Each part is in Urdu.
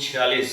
46।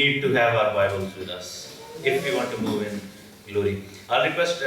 need to have our Bibles with us if we want to move in glory. I'll request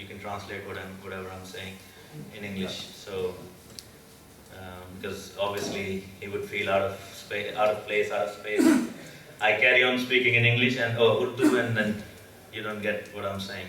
you can translate whatever I'm saying in English. So because obviously he would feel out of place, out of space. I carry on speaking in English and Urdu and then you don't get what I'm saying.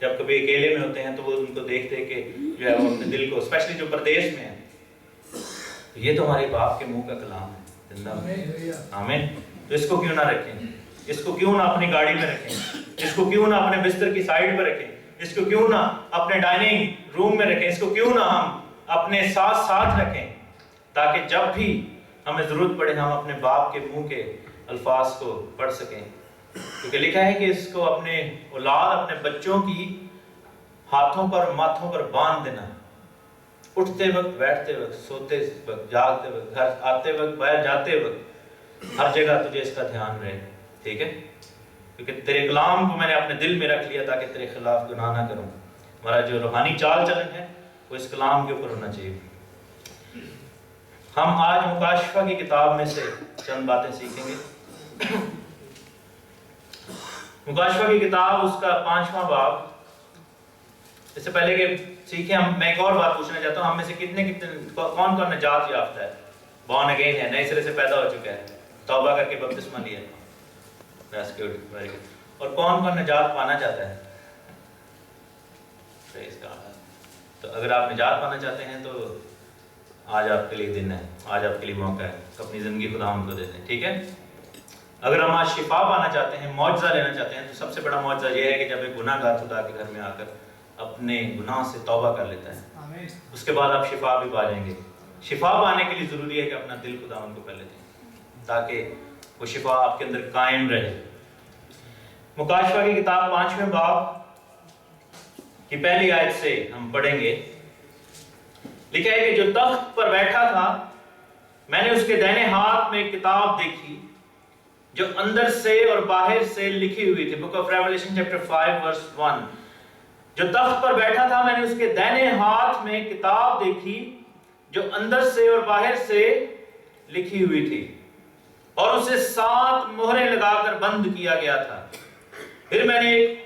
جب کبھی اکیلے میں ہوتے ہیں تو وہ ان کو دیکھتے کہ جو ہے وہ اپنے دل کو، اسپیشلی جو پردیش میں ہے، یہ تو ہمارے باپ کے منہ کا کلام ہے زندہ میں، آمین۔ تو اس کو کیوں نہ رکھیں، اس کو کیوں نہ اپنی گاڑی میں رکھیں، اس کو کیوں نہ اپنے بستر کی سائڈ پہ رکھیں، اس کو کیوں نہ اپنے ڈائننگ روم میں رکھیں، اس کو کیوں نہ ہم اپنے ساتھ رکھیں، تاکہ جب بھی ہمیں ضرورت پڑے ہم اپنے باپ کے منہ کے الفاظ کو پڑھ سکیں۔ کیونکہ لکھا ہے کہ اس کو اپنے اولاد، اپنے بچوں کی ہاتھوں پر ماتھوں پر باندھ دینا، اٹھتے وقت، بیٹھتے وقت، سوتے وقت، جاگتے وقت، گھر آتے وقت، باہر جاتے وقت، ہر جگہ تجھے اس کا دھیان رہے، ٹھیک ہے؟ کیونکہ تیرے کلام کو میں نے اپنے دل میں رکھ لیا تاکہ تیرے خلاف گناہ نہ کروں۔ ہمارا جو روحانی چال چلن ہے وہ اس کلام کے اوپر ہونا چاہیے۔ ہم آج مکاشفہ کی کتاب میں سے چند باتیں سیکھیں گے۔ مکاشفہ کی کتاب، اس کا 5واں باب۔ اس سے پہلے کہ سیکھیں میں ایک اور بات پوچھنا چاہتا ہوں، ہم میں سے کتنے کون کون نجات یافتہ ہے، بورن اگین ہے، نئے سرے سے پیدا ہو چکا ہے، توبہ کر کے بپتسمہ لیا ہے؟ That's good, very good. اور کون کون نجات پانا چاہتا ہے؟ Praise God. تو اگر آپ نجات پانا چاہتے ہیں تو آج آپ کے لیے دن ہے، آج آپ کے لیے موقع ہے، اپنی زندگی خدا ہم کو دے دیں، ٹھیک ہے؟ اگر ہم آج شفا پانا چاہتے ہیں، معجزہ لینا چاہتے ہیں، تو سب سے بڑا معجزہ یہ ہے کہ جب ایک گناہ گار خدا کے گھر میں آ کر اپنے گناہ سے توبہ کر لیتا ہے، اس کے بعد آپ شفا بھی پا جائیں گے۔ شفا پانے کے لیے ضروری ہے کہ اپنا دل خدا ان کو پہلے دیں تاکہ وہ شفا آپ کے اندر قائم رہے۔ مکاشفہ کی کتاب 5ویں باب کی پہلی آیت سے ہم پڑھیں گے۔ لکھا ہے کہ جو تخت پر بیٹھا تھا میں نے اس کے دائیں ہاتھ میں ایک کتاب دیکھی جو اندر سے اور باہر سے لکھی ہوئی تھی۔ بک آف ریولیشن چیپٹر 5 ورس 1۔ جو تخت پر بیٹھا تھا میں نے اس کے دائیں ہاتھ میں کتاب دیکھی جو اندر سے اور باہر سے لکھی ہوئی تھی، اور اسے 7 مہریں لگا کر بند کیا گیا تھا۔ پھر میں نے ایک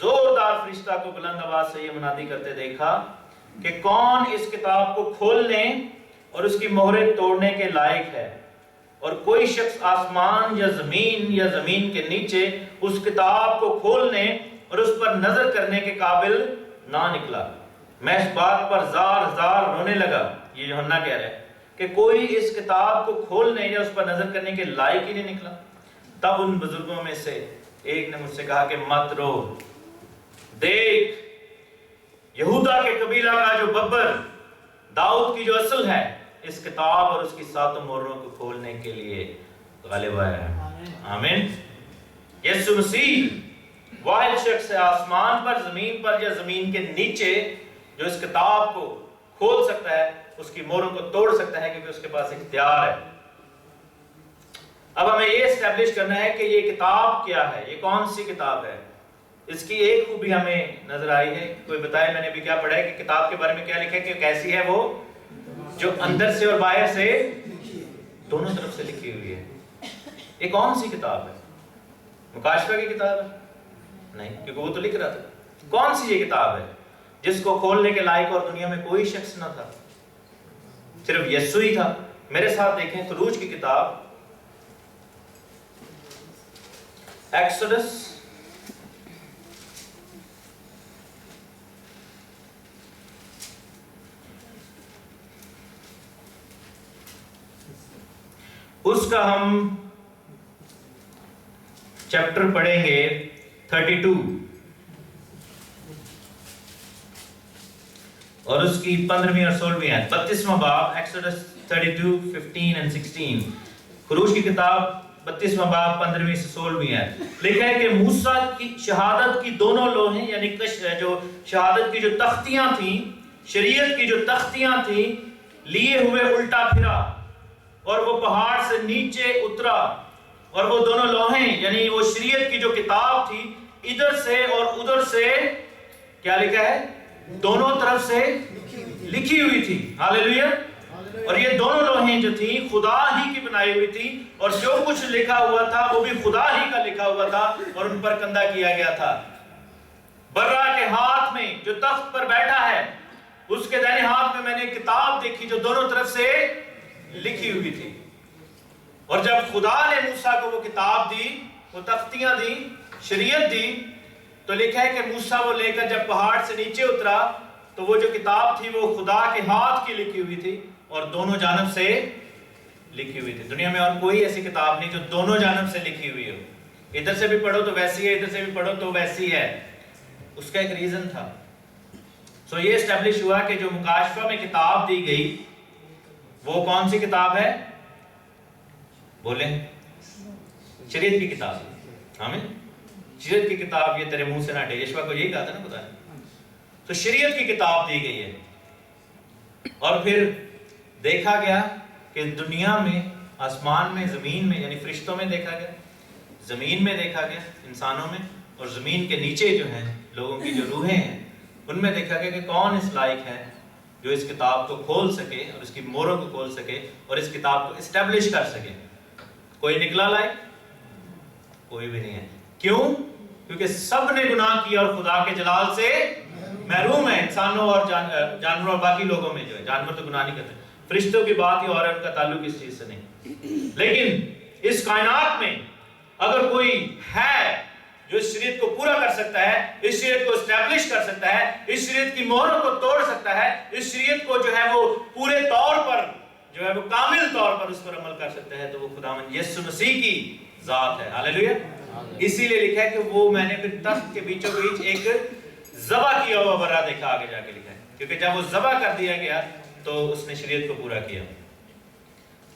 زوردار فرشتہ کو بلند آواز سے یہ منادی کرتے دیکھا کہ کون اس کتاب کو کھولنے اور اس کی مہریں توڑنے کے لائق ہے؟ اور کوئی شخص آسمان یا زمین کے نیچے اس کتاب کو کھولنے اور اس پر نظر کرنے کے قابل نہ نکلا۔ میں اس بات پر زار رونے لگا، یہ یوحنا کہہ رہا ہے کہ کوئی اس کتاب کو کھولنے یا اس پر نظر کرنے کے لائق ہی نہیں نکلا۔ تب ان بزرگوں میں سے ایک نے مجھ سے کہا کہ مت رو، دیکھ یہودا کے قبیلہ کا جو ببر، داؤد کی جو اصل ہے، اس کتاب اور اس کی 7 مہروں کو کھولنے کے لیے غالب آیا ہے۔ آمین۔ یسوع مسیح واحد شخص ہے آسمان پر، زمین پر یا زمین کے نیچے جو اس کتاب کو کھول سکتا ہے، اس کی مہروں کو توڑ سکتا ہے، کیونکہ اس کے پاس اختیار ہے۔ اب ہمیں یہ اسٹیبلش کرنا ہے کہ یہ کتاب کیا ہے، یہ کون سی کتاب ہے۔ اس کی ایک خوبی ہمیں نظر آئی ہے، کوئی بتائے، میں نے بھی کیا پڑھا ہے کہ کتاب کے بارے میں کیا لکھا ہے کہ کیسی ہے وہ، جو اندر سے اور باہر سے دونوں طرف سے لکھی ہوئی ہے۔ یہ کون سی کتاب ہے؟ مکاشفہ کی کتاب ہے؟ نہیں، کیونکہ وہ تو لکھ رہا تھا۔ کون سی یہ کتاب ہے جس کو کھولنے کے لائق اور دنیا میں کوئی شخص نہ تھا، صرف یسوع ہی تھا؟ میرے ساتھ دیکھیں خروج کی کتاب، ایکسوڈس اس کا ہم چیپٹر پڑھیں گے 32 اور اس کی 15ویں اور 16ویں آیت۔ 32واں باب، ایکسوڈس 32, 15 and 16۔ خروج کی کتاب 32واں باب 15ویں سے 16ویں آیت۔ لکھا ہے کہ موسیٰ کی شہادت کی دونوں لوہیں، یعنی جو شہادت کی جو تختیاں تھیں، شریعت کی جو تختیاں تھیں، لیے ہوئے الٹا پھرا اور وہ پہاڑ سے نیچے اترا، اور وہ دونوں لوہیں یعنی وہ شریعت کی جو کتاب تھی ادھر سے اور ادھر سے کیا لکھا ہے؟ دونوں طرف سے لکھی ہوئی تھی۔ ہاللیلویہ۔ اور یہ دونوں لوہیں جو تھیں خدا ہی کی بنائی ہوئی تھی، اور جو کچھ لکھا ہوا تھا وہ بھی خدا ہی کا لکھا ہوا تھا اور ان پر کندہ کیا گیا تھا۔ برہ کے ہاتھ میں جو تخت پر بیٹھا ہے اس کے دائیں ہاتھ میں نے کتاب دیکھی جو دونوں طرف سے لکھی ہوئی تھی۔ اور جب خدا نے موسیٰ کو وہ کتاب دی، وہ تختیاں دی، شریعت دی، تو لکھا ہے کہ موسیٰ وہ لے کر جب پہاڑ سے نیچے اترا تو وہ جو کتاب تھی وہ خدا کے ہاتھ کی لکھی ہوئی تھی اور دونوں جانب سے لکھی ہوئی تھی. دنیا میں اور کوئی ایسی کتاب نہیں جو دونوں جانب سے لکھی ہوئی ہو. ادھر سے بھی پڑھو تو ویسی ہے, ادھر سے بھی پڑھو تو ویسی ہے. اس کا ایک ریزن تھا. سو یہ اسٹیبلش ہوا کہ جو مکاشفہ میں کتاب دی گئی وہ کون سی کتاب ہے؟ بولیں. شریعت کی کتاب. آمین. شریعت کی کتاب یہ تیرے منہ سے نہ ہٹے. یشوع کو یہی کہا تھا نا خدا نے. تو شریعت کی کتاب دی گئی ہے. اور پھر دیکھا گیا کہ دنیا میں, آسمان میں, زمین میں, یعنی فرشتوں میں دیکھا گیا, زمین میں دیکھا گیا, انسانوں میں, اور زمین کے نیچے جو ہیں لوگوں کی جو روحیں ہیں ان میں دیکھا گیا کہ کون اس لائق ہے جو اس کتاب کو کھول سکے اور اس کی موروں کو کھول سکے اور اس کتاب کو اسٹیبلش کر سکے. کوئی نکلا لائق؟ کوئی بھی نہیں ہے. کیوں؟ کیونکہ سب نے گناہ کیا اور خدا کے جلال سے محروم ہے. انسانوں اور جانوروں اور باقی لوگوں میں جو ہے, جانور تو گناہ نہیں کرتے, فرشتوں کی بات ہی اور ہے, ان کا تعلق اس چیز سے نہیں. لیکن اس کائنات میں اگر کوئی ہے جو اس شریعت کو پورا کر سکتا ہے, اس شریعت کو اسٹیبلش کر سکتا ہے, اس شریعت کی مہروں کو توڑ سکتا ہے, اس شریعت کو جو ہے وہ پورے طور پر جو ہے وہ کامل طور پر اس پر عمل کر سکتا ہے, تو وہ خداوند یسوع مسیح کی ذات ہے. ہاللیلویا. اسی لیے لکھا ہے کہ وہ میں نے پھر تخت کے بیچوں بیچ ایک ذبح کیا ہوا برا دیکھا. آگے جا کے لکھا ہے کیونکہ جب وہ ذبح کر دیا گیا تو اس نے شریعت کو پورا کیا.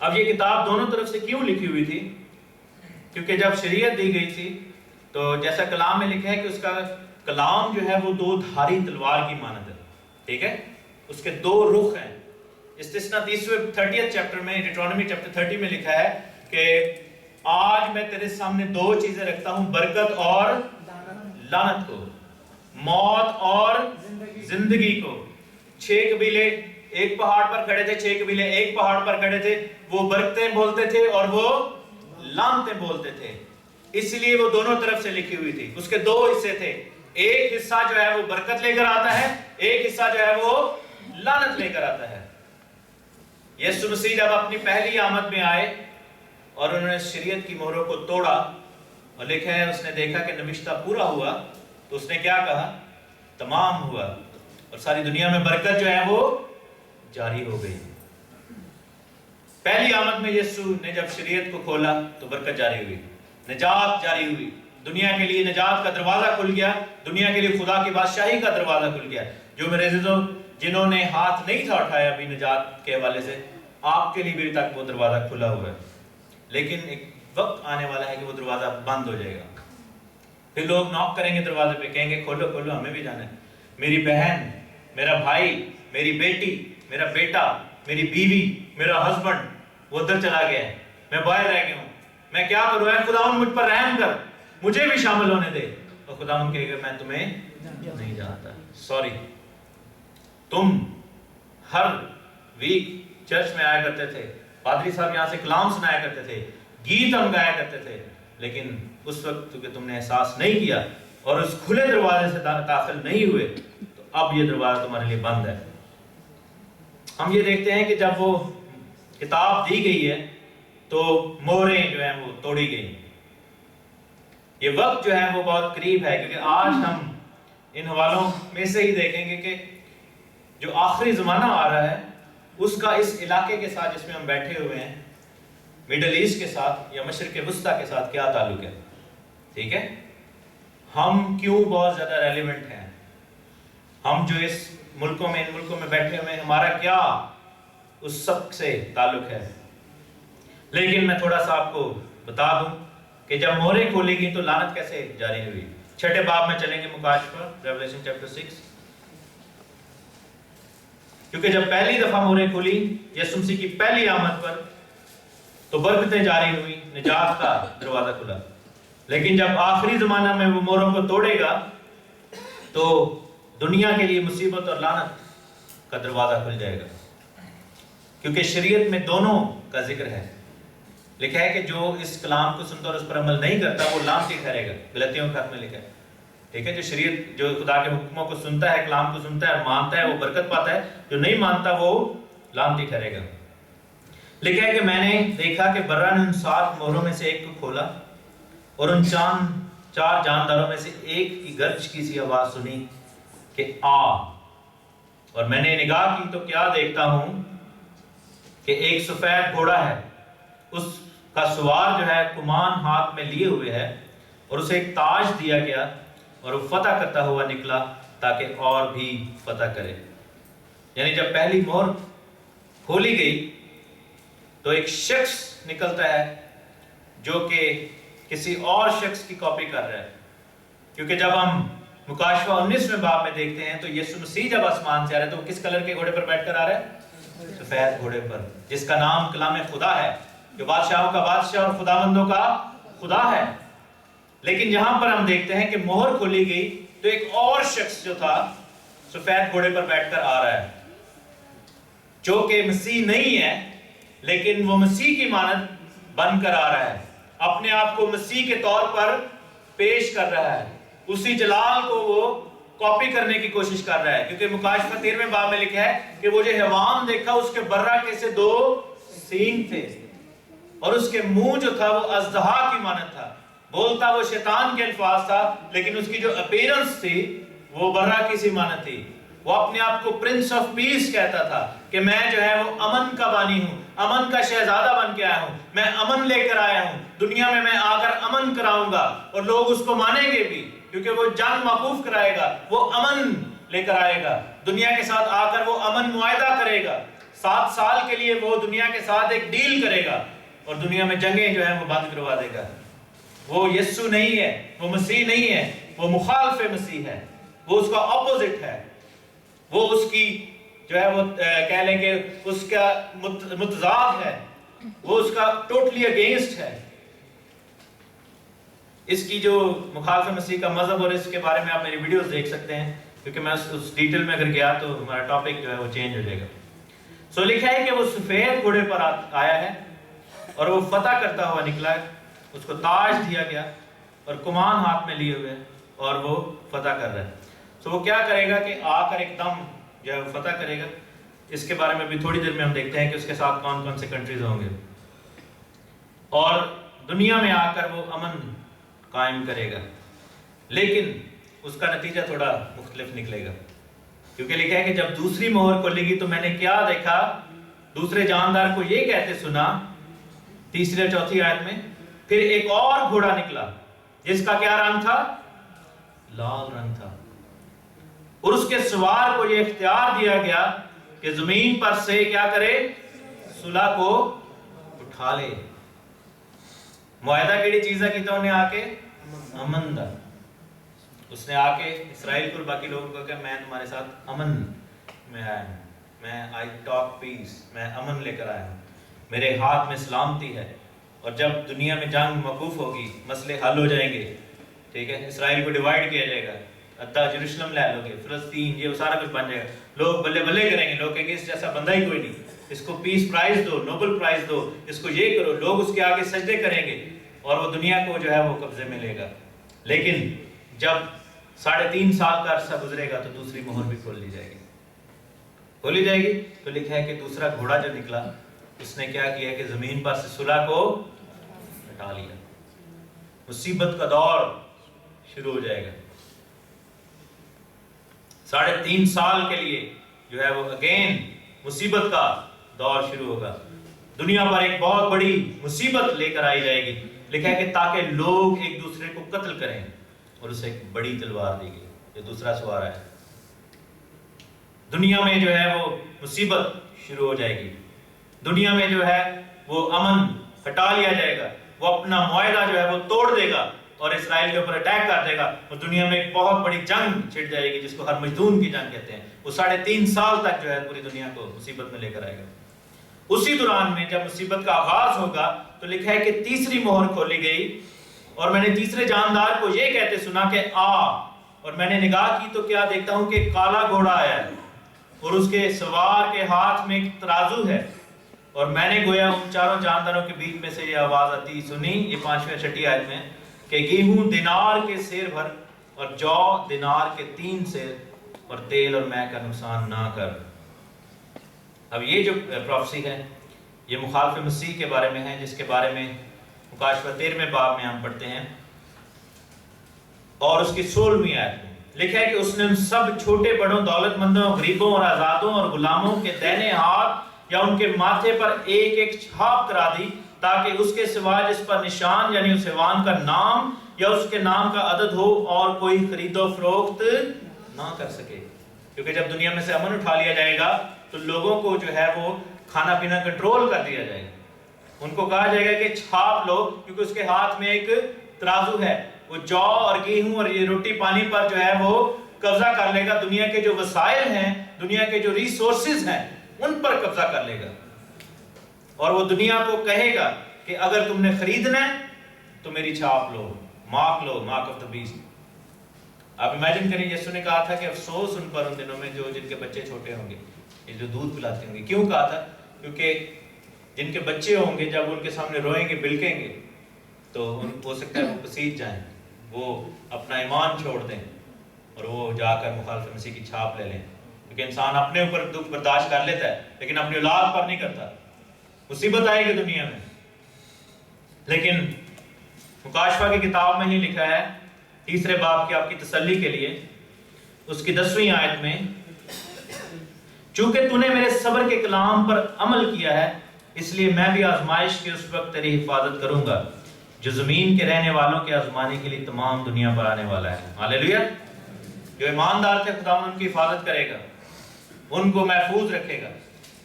اب یہ کتاب دونوں طرف سے کیوں لکھی ہوئی تھی؟ کیونکہ جب شریعت دی گئی تھی تو جیسا کلام میں لکھا ہے کہ اس کا کلام جو ہے وہ دو دھاری تلوار کی مانند ہے. ٹھیک ہے, اس کے دو رخ ہیں. استثنا 30 چیپٹر میں, ڈیٹرونومی چیپٹر 30 میں لکھا ہے کہ آج میں تیرے سامنے دو چیزیں رکھتا ہوں, برکت اور لعنت کو, موت اور زندگی کو. 6 قبیلے ایک پہاڑ پر کھڑے تھے, 6 قبیلے ایک پہاڑ پر کھڑے تھے. وہ برکتیں بولتے تھے اور وہ لعنتیں بولتے تھے. اس لیے وہ دونوں طرف سے لکھی ہوئی تھی. اس کے دو حصے تھے. ایک حصہ جو ہے وہ برکت لے کر آتا ہے, ایک حصہ جو ہے وہ لعنت لے کر آتا ہے. یسوع مسیح جب اپنی پہلی آمد میں آئے اور انہوں نے شریعت کی مہروں کو توڑا اور لکھا ہے اس نے دیکھا کہ نوشتہ پورا ہوا تو اس نے کیا کہا؟ تمام ہوا. اور ساری دنیا میں برکت جو ہے وہ جاری ہو گئی. پہلی آمد میں یسوع نے جب شریعت کو کھولا تو برکت جاری ہوئی, نجات جاری ہوئی. دنیا کے لیے نجات کا دروازہ کھل گیا, دنیا کے لیے خدا کی بادشاہی کا دروازہ کھل گیا. جو میرے عزیزوں جنہوں نے ہاتھ نہیں تھا اٹھایا ابھی نجات کے حوالے سے, آپ کے لیے بھی تک وہ دروازہ کھلا ہوا ہے. لیکن ایک وقت آنے والا ہے کہ وہ دروازہ بند ہو جائے گا. پھر لوگ ناک کریں گے دروازے پہ, کہیں گے کھولو کھولو, ہمیں بھی جانا ہے. میری بہن, میرا بھائی, میری بیٹی, میرا بیٹا, میری بیوی, میرا ہسبینڈ وہ ادھر چلا گیا ہے, میں باہر رہ گیا ہوں, میں کیا کروں؟ اے خداوند مجھ پر رحم کر, مجھے بھی شامل ہونے دے. اور خداوند کہے گا میں تمہیں نہیں جانتا, سوری. تم ہر ویک چرچ میں آیا کرتے تھے, پادری صاحب یہاں سے کلام سنایا کرتے تھے, گیت ہم گایا کرتے تھے, لیکن اس وقت کیونکہ تم نے احساس نہیں کیا اور اس کھلے دروازے سے داخل نہیں ہوئے تو اب یہ دروازہ تمہارے لیے بند ہے. ہم یہ دیکھتے ہیں کہ جب وہ کتاب دی گئی ہے تو مہریں جو ہیں وہ توڑی گئی. یہ وقت جو ہے وہ بہت قریب ہے, کیونکہ آج ہم ان حوالوں میں سے ہی دیکھیں گے کہ جو آخری زمانہ آ رہا ہے اس کا اس علاقے کے ساتھ جس میں ہم بیٹھے ہوئے ہیں, میڈل ایسٹ کے ساتھ یا مشرق وسطیٰ کے ساتھ کیا تعلق ہے. ٹھیک ہے, ہم کیوں بہت زیادہ ریلیونٹ ہیں, ہم جو اس ملکوں میں, ان ملکوں میں بیٹھے ہوئے ہیں, ہمارا کیا اس سب سے تعلق ہے. لیکن میں تھوڑا سا آپ کو بتا دوں کہ جب مہریں کھولی گئی تو لعنت کیسے جاری ہوئی. 6 باب میں چلیں گے مکاشفہ, ریولیشن چیپٹر 6. کیونکہ جب پہلی دفعہ مہریں کھولی یسوع مسیح کی پہلی آمد پر تو برکتیں جاری ہوئی, نجات کا دروازہ کھلا. لیکن جب آخری زمانہ میں وہ مہروں کو توڑے گا تو دنیا کے لیے مصیبت اور لعنت کا دروازہ کھل جائے گا, کیونکہ شریعت میں دونوں کا ذکر ہے. لکھا ہے کہ جو اس کلام کو سنتا اور اس پر عمل نہیں کرتا وہ لعنتی ٹھہرے گا. غلطیوں کے خط میں لکھا ہے. ٹھیک ہے, جو شریعت, جو خدا کے حکموں کو سنتا ہے, کلام کو سنتا ہے اور مانتا ہے وہ برکت پاتا ہے, جو نہیں مانتا وہ لعنتی ٹھہرے گا. لکھا ہے کہ میں نے دیکھا کہ برہ نے ان 7 مہروں میں سے ایک کو کھولا اور ان 4 جانداروں میں سے ایک کی گرج کی سی آواز سنی کہ آ، اور میں نے نگاہ کی تو کیا دیکھتا ہوں کہ ایک سفید گھوڑا ہے، اس کا سوار جو ہے کمان ہاتھ میں لیے ہوئے ہے، اور اسے ایک تاج دیا گیا، اور وہ فتح کرتا ہوا نکلا تاکہ اور بھی فتح کرے۔ یعنی جب پہلی مہر کھولی گئی تو ایک شخص نکلتا ہے جو کہ کسی اور شخص کی کاپی کر رہا ہے، کیونکہ جب ہم مکاشفہ 19ویں باب میں دیکھتے ہیں تو یسوع مسیح جب آسمان سے آ رہا ہے تو وہ کس کلر کے گھوڑے پر بیٹھ کر آ رہا ہے؟ سفید گھوڑے پر، جس کا نام کلام خدا ہے، جو بادشاہوں کا بادشاہ اور خداوندوں کا خدا ہے۔ لیکن یہاں پر ہم دیکھتے ہیں کہ مہر کھولی گئی تو ایک اور شخص جو تھا سفید گھوڑے پر بیٹھ کر آ رہا ہے، جو کہ مسیح نہیں ہے، لیکن وہ مسیح کی مانند بن کر آ رہا ہے، اپنے آپ کو مسیح کے طور پر پیش کر رہا ہے، اسی جلال کو وہ کاپی کرنے کی کوشش کر رہا ہے، کیونکہ مکاشفہ 13ویں باب میں لکھا ہے کہ وہ جو حیوان دیکھا اس کے برہ کے سے 2 سینگ تھے، اور اس کے منہ جو تھا وہ اژدہا کی مانند تھا، بولتا وہ شیطان کے الفاظ تھا، لیکن اس کی جو اپیرنس تھی وہ برہ کی سی مانند تھی۔ وہ اپنے آپ کو پرنس آف پیس کہتا تھا کہ میں جو ہے وہ امن کا بانی ہوں، امن کا شہزادہ بن کے آیا ہوں، میں امن لے کر آیا ہوں، دنیا میں آ کر امن کراؤں گا، اور لوگ اس کو مانیں گے بھی، کیونکہ وہ جنگ موقوف کرائے گا، وہ امن لے کر آئے گا، دنیا کے ساتھ آ کر وہ امن معاہدہ کرے گا، 7 سال کے لیے وہ دنیا کے ساتھ ایک ڈیل کرے گا، اور دنیا میں جنگیں جو ہیں وہ بند کروا دے گا۔ وہ یسوع نہیں ہے، وہ مسیح نہیں ہے، وہ مخالف مسیح ہے، وہ اس کا اپوزٹ ہے، وہ اس کی جو ہے وہ کہہ لیں کہ اس کا متضاد ہے، وہ اس کا ٹوٹلی اگینسٹ ہے۔ اس کی جو مخالف مسیح کا مذہب اور اس کے بارے میں آپ میری ویڈیوز دیکھ سکتے ہیں، کیونکہ میں اس ڈیٹیل میں اگر گیا تو ہمارا ٹاپک جو ہے وہ چینج ہو جائے گا۔ سو لکھا ہے کہ وہ سفید گھوڑے پر آیا ہے اور وہ فتح کرتا ہوا نکلا ہے، اس کو تاج دیا گیا اور کمان ہاتھ میں لیے ہوئے اور وہ فتح کر رہا ہے۔ سو وہ کیا کرے گا کہ آ کر ایک دم جو ہے وہ فتح کرے گا۔ اس کے بارے میں بھی تھوڑی دیر میں ہم دیکھتے ہیں کہ اس کے ساتھ کون کون سے کنٹریز ہوں گے، اور دنیا میں آ کر وہ امن قائم کرے گا، لیکن اس کا نتیجہ تھوڑا مختلف نکلے گا، کیونکہ لکھا ہے کہ جب دوسری مہر کھولے گی تو میں نے کیا دیکھا، دوسرے جاندار کو یہ کہتے سنا، 3 اور 4 آیت میں، پھر ایک اور گھوڑا نکلا جس کا کیا رنگ تھا؟ لال رنگ تھا، اور اس کے سوار کو یہ اختیار دیا گیا کہ زمین پر سے کیا کرے؟ صلح کو اٹھا لے۔ معاہدہ کیڑی چیزہ کی تو انہیں آ کے امن دا، اس نے آ کے اسرائیل کو اور باقی لوگوں کو کہا میں تمہارے ساتھ امن میں آیا ہوں، میں آئی ٹاک پیس، میں امن لے کر آیا ہوں، میرے ہاتھ میں سلامتی ہے، اور جب دنیا میں جنگ موقوف ہوگی، مسئلے حل ہو جائیں گے، ٹھیک ہے، اسرائیل کو ڈیوائیڈ کیا جائے گا، ادھا یروشلم لے لو گے، فلسطین، یہ سارا کچھ بن جائے گا، لوگ بلے بلے کریں گے، لوگ کہیں گے اس جیسا بندہ ہی کوئی نہیں، اس کو پیس پرائز دو، نوبل پرائز دو، اس کو یہ کرو، لوگ اس کے آگے سجدے کریں گے، اور وہ دنیا کو جو ہے وہ قبضے میں لے گا۔ لیکن جب 3.5 سال کا عرصہ گزرے گا تو دوسری مہر بھی کھول لی جائے گی، کھولی جائے گی۔ تو لکھا ہے کہ دوسرا گھوڑا جو نکلا اس نے کیا کیا کہ زمین پر سے صلح کو ہٹا لیا، مصیبت کا دور شروع ہو جائے گا، 3.5 سال کے لیے جو ہے وہ اگین مصیبت کا دور شروع ہوگا، دنیا پر ایک بہت بڑی مصیبت لے کر آئی جائے گی۔ لکھا ہے کہ تاکہ لوگ ایک دوسرے کو قتل کریں، اور اسے ایک بڑی تلوار دی گئی، یہ دوسرا سوار ہے، دنیا میں جو ہے وہ مصیبت شروع ہو جائے گی، دنیا میں جو ہے وہ امن ہٹا لیا جائے گا، وہ اپنا معاہدہ جو ہے وہ توڑ دے گا اور اسرائیل کے اوپر اٹیک کر دے گا، اور دنیا میں ایک بہت بڑی جنگ چھڑ جائے گی جس کو ہر مجدون کی جنگ کہتے ہیں۔ وہ 3.5 سال تک جو ہے پوری دنیا کو مصیبت میں لے کر آئے گا۔ اسی دوران میں جب مصیبت کا آغاز ہوگا تو لکھا ہے کہ تیسری مہر کھولی گئی، اور میں نے تیسرے جاندار کو یہ کہتے سنا کہ آ، اور میں نے نگاہ کی تو کیا دیکھتا ہوں کہ کالا گھوڑا آیا ہے، اور اس کے سوار کے ہاتھ میں ایک ترازو ہے، اور میں نے گویا ان 4 جانداروں کے بیچ میں سے یہ آواز آتی سنی، یہ 5ویں اور 6 آیت میں، کہ گیہوں دینار کے سیر بھر، اور جو دینار کے 3 سیر، اور تیل اور مے کا نقصان نہ کر۔ اب یہ جو پروفیسی ہے یہ مخالف مسیح کے بارے میں ہے، جس کے بارے میں مکاشفہ 13ویں باب میں ہم پڑھتے ہیں اور اس کی 16ویں آیت میں لکھا ہے کہ اس نے ان سب چھوٹے بڑوں، دولت مندوں، غریبوں اور آزادوں اور غلاموں کے دائنے ہاتھ یا ان کے ماتھے پر ایک ایک چھاپ کرا دی، تاکہ اس کے سوا جس پر نشان یعنی اس حیوان کا نام یا اس کے نام کا عدد ہو اور کوئی خرید و فروخت نہ کر سکے۔ کیونکہ جب دنیا میں سے امن اٹھا لیا جائے گا تو لوگوں کو جو ہے وہ کھانا پینا کنٹرول کر دیا جائے گا، ان کو کہا جائے گا کہ چھاپ لو، کیونکہ اس کے ہاتھ میں ایک ترازو ہے، وہ جو اور گیہوں اور یہ روٹی پانی پر جو ہے وہ قبضہ کر لے گا، دنیا کے جو وسائل ہیں، دنیا کے جو ریسورسز ہیں ان پر قبضہ کر لے گا، اور وہ دنیا کو کہے گا کہ اگر تم نے خریدنا ہے تو میری چھاپ لو، مارک آف دا بیسٹ۔ آپ امیجن کریں، یسوع نے کہا تھا کہ افسوس ان پر ان دنوں میں جن کے بچے چھوٹے ہوں گے، یہ جو دودھ پلاتے ہوں گے۔ کیوں کہا تھا؟ کیونکہ جن کے بچے ہوں گے جب ان کے سامنے روئیں گے، بلکیں گے، تو ہو سکتا ہے وہ پسیج جائیں، وہ اپنا ایمان چھوڑ دیں اور وہ جا کر مخالف مسیح کی چھاپ لے لیں، کیونکہ انسان اپنے اوپر دکھ برداشت کر لیتا ہے لیکن اپنی اولاد پر نہیں کرتا۔ مصیبت آئے گی دنیا میں، لیکن مکاشفہ کی کتاب میں ہی لکھا ہے 3 باب کی آپ کی تسلی کے لیے، اس کی 10ویں آیت میں، چونکہ تو نے میرے صبر کے کلام پر عمل کیا ہے، اس لیے میں بھی آزمائش کے اس وقت تیری حفاظت کروں گا جو زمین کے رہنے والوں کے آزمانے کے لیے تمام دنیا پر آنے والا ہے۔ ہاللیلویہ۔ جو ایماندار تھے خدا ان کی حفاظت کرے گا، ان کو محفوظ رکھے گا،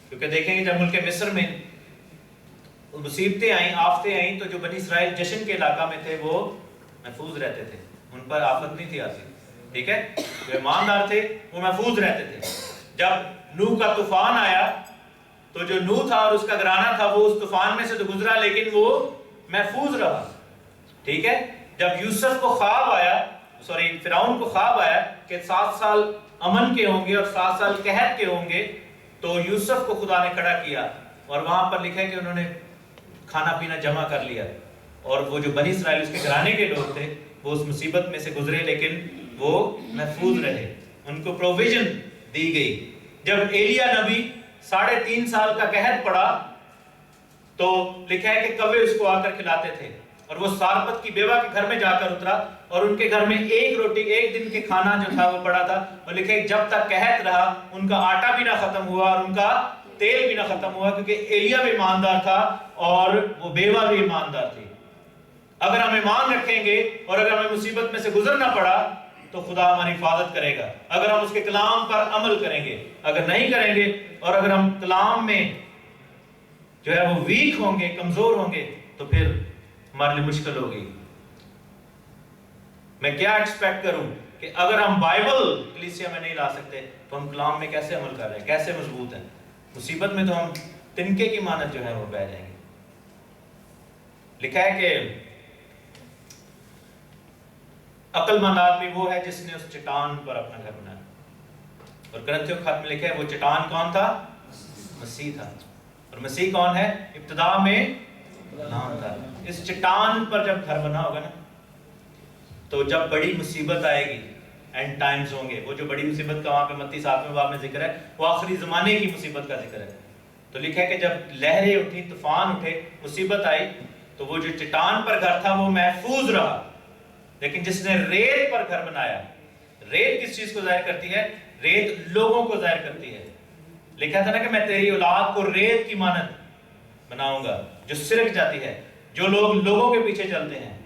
کیونکہ دیکھیں گے جب ملک مصر میں مصیبتیں آئیں، آفتیں آئیں، تو جو بنی اسرائیل جشن کے علاقہ میں تھے وہ محفوظ رہتے تھے، ان پر آفت نہیں تھی آتی، ٹھیک ہے؟ جو ایماندار تھے وہ محفوظ رہتے تھے۔ جب نوح کا طوفان آیا تو جو نوح تھا اور اس کا گھرانہ تھا وہ اس طوفان میں سے تو گزرا لیکن وہ محفوظ رہا، ٹھیک ہے؟ جب یوسف کو خواب آیا، فرعون کو خواب آیا کہ 7 سال امن کے ہوں گے اور 7 سال قحط کے ہوں گے، تو یوسف کو خدا نے کھڑا کیا اور وہاں پر لکھا ہے کہ انہوں نے کھانا پینا جمع کر لیا، اور وہ جو بنی اسرائیل اس کے گھرانے کے لوگ تھے وہ اس مصیبت میں سے گزرے لیکن وہ محفوظ رہے، ان کو پروویژن دی گئی۔ جب ایلیا نبی 3.5 سال کا قحط پڑا تو لکھا ہے کہ کوے اس کو آ کر کھلاتے تھے، اور وہ سارپت کی بیوہ کے گھر میں جا کر اترا اور ان کے گھر میں ایک روٹی، ایک دن کے کھانا جو تھا وہ پڑا تھا، اور لکھا ہے جب تک قحط رہا ان کا آٹا بھی نہ ختم ہوا اور ان کا تیل بھی نہ ختم ہوا، کیونکہ ایلیا بھی ایماندار تھا اور وہ بیوہ بھی ایماندار تھی۔ اگر ہم ایمان رکھیں گے اور اگر ہمیں مصیبت میں سے گزرنا پڑا تو خدا ہماری حفاظت کرے گا، اگر ہم اس کے کلام پر عمل کریں گے۔ اگر نہیں کریں گے اور اگر ہم کلام میں جو ہے وہ ویک ہوں گے، کمزور ہوں گے، تو پھر ہمارے لیے مشکل ہوگی۔ میں کیا ایکسپیکٹ کروں کہ اگر ہم بائبل کلیسیا میں نہیں لا سکتے تو ہم کلام میں کیسے عمل کر رہے ہیں، کیسے مضبوط ہیں؟ مصیبت میں تو ہم تنکے کی مانند جو ہے وہ بہ جائیں گے۔ لکھا ہے کہ عقل مند آدمی وہ ہے جس نے اس چٹان پر اپنا گھر بنایا، اور کرنتھیوں کے خط میں لکھا ہے وہ چٹان کون تھا؟ مسیح تھا، اور مسیح کون ہے؟ ابتدا میں نام تھا۔ اس چٹان پر جب گھر بنا ہوگا نا تو جب بڑی مصیبت آئے گی، اینڈ ٹائمز ہوں گے، وہ جو بڑی مصیبت کا وہاں پہ متی 7ویں باب میں ذکر ہے وہ آخری زمانے کی مصیبت کا ذکر ہے۔ تو لکھا ہے کہ جب لہریں اٹھی، طوفان اٹھے، مصیبت آئی، تو وہ جو چٹان پر گھر تھا وہ محفوظ رہا، لیکن جس نے ریت پر گھر بنایا، ریت کس چیز کو ظاہر کرتی ہے؟ ریت لوگوں کو ظاہر کرتی ہے۔ لکھا تھا نا کہ میں تیری اولاد کو ریت کی مانند بناؤں گا جو سرک جاتی ہے، جو لوگ لوگوں کے پیچھے چلتے ہیں،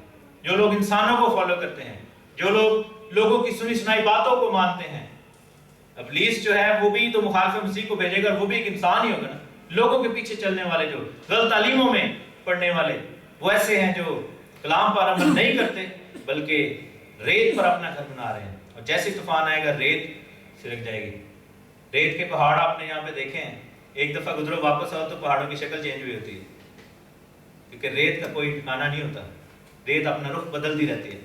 جو لوگ انسانوں کو فالو کرتے ہیں، جو لوگ لوگوں کی سنی سنائی باتوں کو مانتے ہیں۔ ابلیس جو ہے وہ بھی تو مخالف مسیح کو بھیجے گا، اور وہ بھی ایک انسان ہی ہوگا نا۔ لوگوں کے پیچھے چلنے والے، جو غلط تعلیموں میں پڑھنے والے، وہ ایسے ہیں جو کلام پر عمل نہیں کرتے بلکہ ریت پر اپنا گھر بنا رہے ہیں، اور جیسے طوفان آئے گا ریت سرک جائے گی۔ ریت کے پہاڑ آپ نے یہاں پہ دیکھے ہیں، ایک دفعہ گزرو واپس آؤ تو پہاڑوں کی شکل چینج ہوئی ہوتی ہے، کیونکہ ریت کا کوئی ٹھکانہ نہیں ہوتا، ریت اپنا رخ بدلتی رہتی ہے۔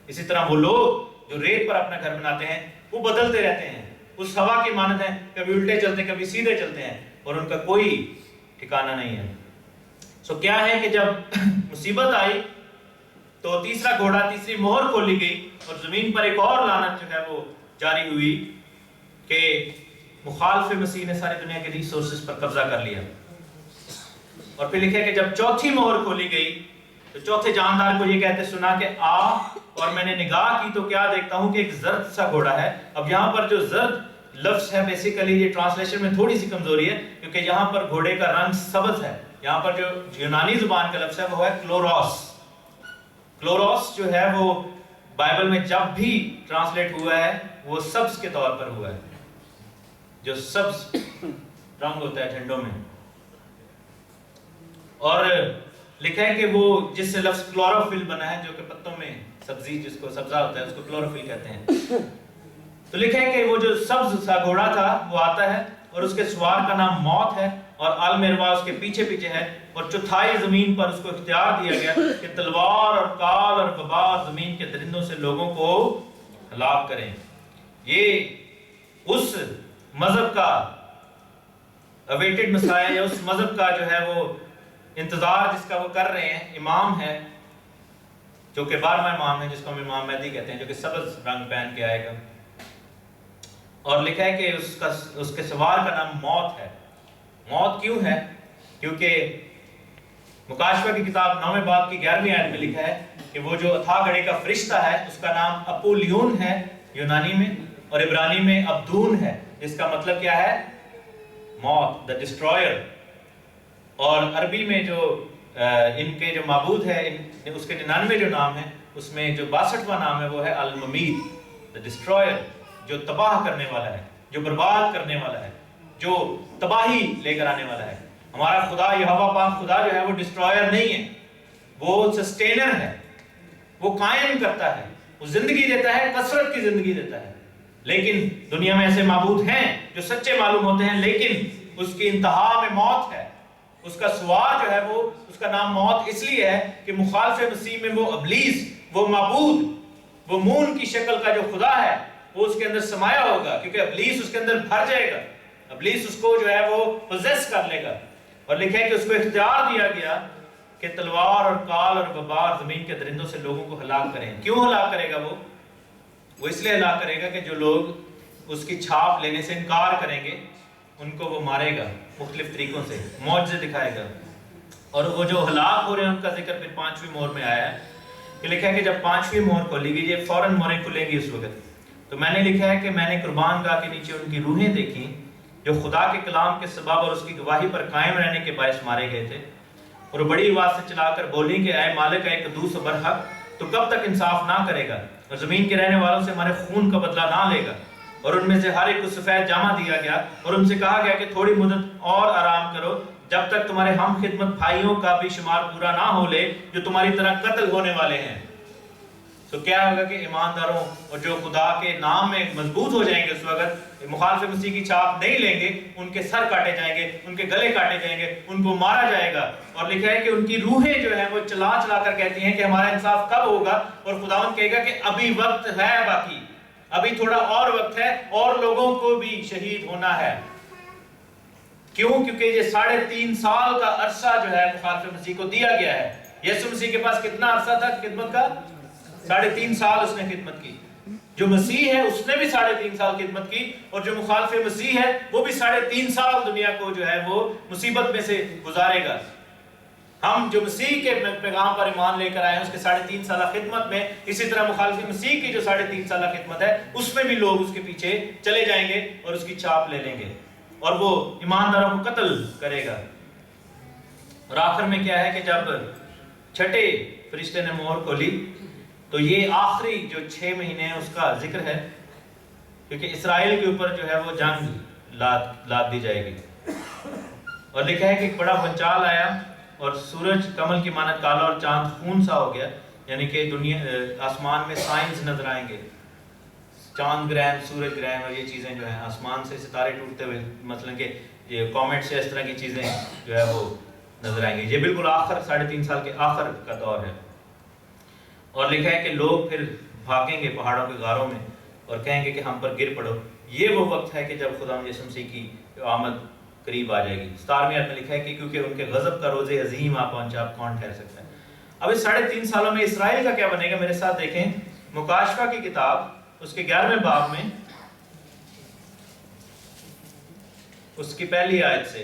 اسی طرح وہ لوگ جو ریت پر اپنا گھر بناتے ہیں وہ بدلتے رہتے ہیں، اس ہوا کی مانند ہیں، کبھی الٹے چلتے ہیں، کبھی سیدھے چلتے ہیں، اور ان کا کوئی ٹھکانہ نہیں ہے۔ سو کیا ہے کہ جب مصیبت آئی تو تیسرا گھوڑا، تیسری مہر کھولی گئی، اور زمین پر ایک اور لعنت جو ہے وہ جاری ہوئی کہ مخالف مسیح نے ساری دنیا کے ریسورسز پر قبضہ کر لیا۔ اور پھر لکھا ہے کہ جب چوتھی مہر کھولی گئی تو چوتھے جاندار کو یہ کہتے سنا کہ آ، اور میں نے نگاہ کی تو کیا دیکھتا ہوں کہ ایک زرد سا گھوڑا ہے. اب یہاں پر جو زرد لفظ ہے بیسیکلی یہ ٹرانسلیشن میں تھوڑی سی کمزوری ہے کیونکہ یہاں پر گھوڑے کا رنگ سبز ہے. یہاں پر جو یونانی زبان کا لفظ ہے وہ ہے کلوروس. کلوروس جو ہے وہ بائبل میں جب بھی ٹرانسلیٹ ہوا ہے وہ سبز کے طور پر ہوا ہے، جو سبز رنگ ہوتا ہے جھنڈوں میں. اور لکھا ہے کہ وہ جس سے لفظ کلوروفل بنا ہے، جو کہ پتوں میں سبزی جس کو سبزہ ہوتا ہے اس کو کلوروفل کہتے ہیں. تو لکھا ہے کہ وہ جو سبز سا گھوڑا تھا وہ آتا ہے اور اس کے سوار کا نام موت ہے اور المروا اس کے پیچھے پیچھے ہے، اور چوتھائی زمین پر اس کو اختیار دیا گیا کہ تلوار اور کال اور وبا زمین کے درندوں سے لوگوں کو ہلاک کریں. یہ اس مذہب کا اویٹڈ مسائل یا اس مذہب کا جو ہے وہ انتظار جس کا وہ کر رہے ہیں امام ہے، جو کہ 12واں امام ہے جس کو ہم امام مہدی کہتے ہیں، جو کہ سبز رنگ پہن کے آئے گا. اور لکھا ہے کہ اس کے سوار کا نام موت ہے. موت کیوں ہے؟ کیونکہ مکاشفہ کی کتاب 9ویں باب کی 11ویں آیت میں لکھا ہے کہ وہ جو اتھا گھڑے کا فرشتہ ہے اس کا نام اپولیون ہے یونانی میں، اور عبرانی میں ابدون ہے، جس کا مطلب کیا ہے؟ موت، the destroyer. اور عربی میں جو ان کے جو معبود ہے اس کے 99 جو نام ہے اس میں جو 62واں نام ہے وہ ہے الممید، the destroyer، جو تباہ کرنے والا ہے، جو برباد کرنے والا ہے، جو تباہی لے کر آنے والا ہے. ہمارا خدا یہوہ پاک خدا جو ہے وہ ڈسٹرائر نہیں ہے، وہ سسٹینر ہے، وہ قائم کرتا ہے، وہ زندگی دیتا ہے، کثرت کی زندگی دیتا ہے. لیکن دنیا میں ایسے معبود ہیں جو سچے معلوم ہوتے ہیں لیکن اس کی انتہا میں موت ہے. اس کا سوار جو ہے وہ اس کا نام موت اس لیے ہے کہ مخالف مسیح میں وہ ابلیس، وہ معبود، وہ مون کی شکل کا جو خدا ہے وہ اس کے اندر سمایا ہوگا، کیونکہ ابلیس اس کے اندر بھر جائے گا. ابلیس اس کو جو ہے وہ پوزیس کر لے گا. اور لکھا ہے کہ اس کو اختیار دیا گیا کہ تلوار اور کال اور وبا زمین کے درندوں سے لوگوں کو ہلاک کریں. کیوں ہلاک کرے گا؟ وہ اس لیے ہلاک کرے گا کہ جو لوگ اس کی چھاپ لینے سے انکار کریں گے ان کو وہ مارے گا، مختلف طریقوں سے معجزے دکھائے گا. اور وہ جو ہلاک ہو رہے ہیں ان کا ذکر پھر 5ویں مہر میں آیا ہے کہ لکھا ہے کہ جب 5ویں مہر کھولی گئی، یہ فوراً مہریں کھلیں گی اس وقت. تو میں نے لکھا ہے کہ میں نے قربان گاہ کے نیچے ان کی روحیں دیکھی جو خدا کے کلام کے سبب اور اس کی گواہی پر قائم رہنے کے باعث مارے گئے تھے، اور بڑی آواز سے چلا کر بولی کہ اے مالک، اے قدوس و برحق، تو کب تک انصاف نہ کرے گا اور زمین کے رہنے والوں سے ہمارے خون کا بدلہ نہ لے گا؟ اور ان میں سے ہر ایک کو سفید جامہ دیا گیا اور ان سے کہا گیا کہ تھوڑی مدت اور آرام کرو جب تک تمہارے ہم خدمت بھائیوں کا بھی شمار پورا نہ ہو لے جو تمہاری طرح قتل ہونے والے ہیں. تو کیا ہوگا کہ ایمانداروں اور جو خدا کے نام میں مضبوط ہو جائیں گے اس وقت مخالف مسیح کی چھاپ نہیں لیں گے، ان کے سر کاٹے جائیں گے، ان کے گلے کاٹے جائیں گے، ان کو مارا جائے گا. اور لکھا ہے کہ ان کی روحیں جو ہیں وہ چلا چلا کر کہتی ہیں کہ ہمارا انصاف کب ہوگا؟ اور خداوند کہے گا کہ ابھی وقت ہے، باقی ابھی تھوڑا اور وقت ہے اور لوگوں کو بھی شہید ہونا ہے. کیوں؟ کیونکہ یہ 3.5 سال کا عرصہ جو ہے مخالف مسیح کو دیا گیا ہے. یسوع مسیح کے پاس کتنا عرصہ تھا خدمت کا؟ 3.5 سال اس نے خدمت کی. جو مسیح ہے اس نے بھی 3.5 سال خدمت کی، اور جو مخالف مسیح ہے وہ بھی 3.5 سال دنیا کو جو ہے وہ مصیبت میں سے گزارے گا. ہم جو مسیح کے پیغام پر ایمان لے کر آئے ہیں اس کے 3.5 سالہ خدمت میں، اسی طرح مخالف مسیح کی جو 3.5 سالہ خدمت ہے اس میں بھی لوگ اس کے پیچھے چلے جائیں گے اور اس کی چھاپ لے لیں گے اور وہ ایمانداروں کو قتل کرے گا. اور آخر میں کیا ہے کہ جب چھٹے فرشتے نے مہر کھولی تو یہ آخری جو 6 مہینے ہیں اس کا ذکر ہے، کیونکہ اسرائیل کے اوپر جو ہے وہ جنگ لاد دی جائے گی. اور لکھا ہے کہ ایک بڑا بھونچال آیا اور سورج کمل کی مانند کالا اور چاند خون سا ہو گیا، یعنی کہ دنیا آسمان میں سائنز نظر آئیں گے، چاند گرہن، سورج گرہن اور یہ چیزیں جو ہیں آسمان سے ستارے ٹوٹتے ہوئے، مثلا کہ یہ کومیٹ سے اس طرح کی چیزیں جو ہے وہ نظر آئیں گے. یہ بالکل آخر 3.5 سال کے آخر کا دور ہے. اور لکھا ہے کہ لوگ پھر بھاگیں گے پہاڑوں کے غاروں میں اور کہیں گے کہ ہم پر گر پڑو. یہ وہ وقت ہے کہ جب خدا یسوع مسیح کی آمد قریب آ جائے گی. 17ویں آیت میں لکھا ہے کہ کیونکہ ان کے غضب کا روز عظیم آ پہنچا، اب کون ٹھہر سکتا ہے. اب اس 3.5 سالوں میں اسرائیل کا کیا بنے گا؟ میرے ساتھ دیکھیں مکاشفہ کی کتاب اس کے 11ویں باب میں اس کی پہلی آیت سے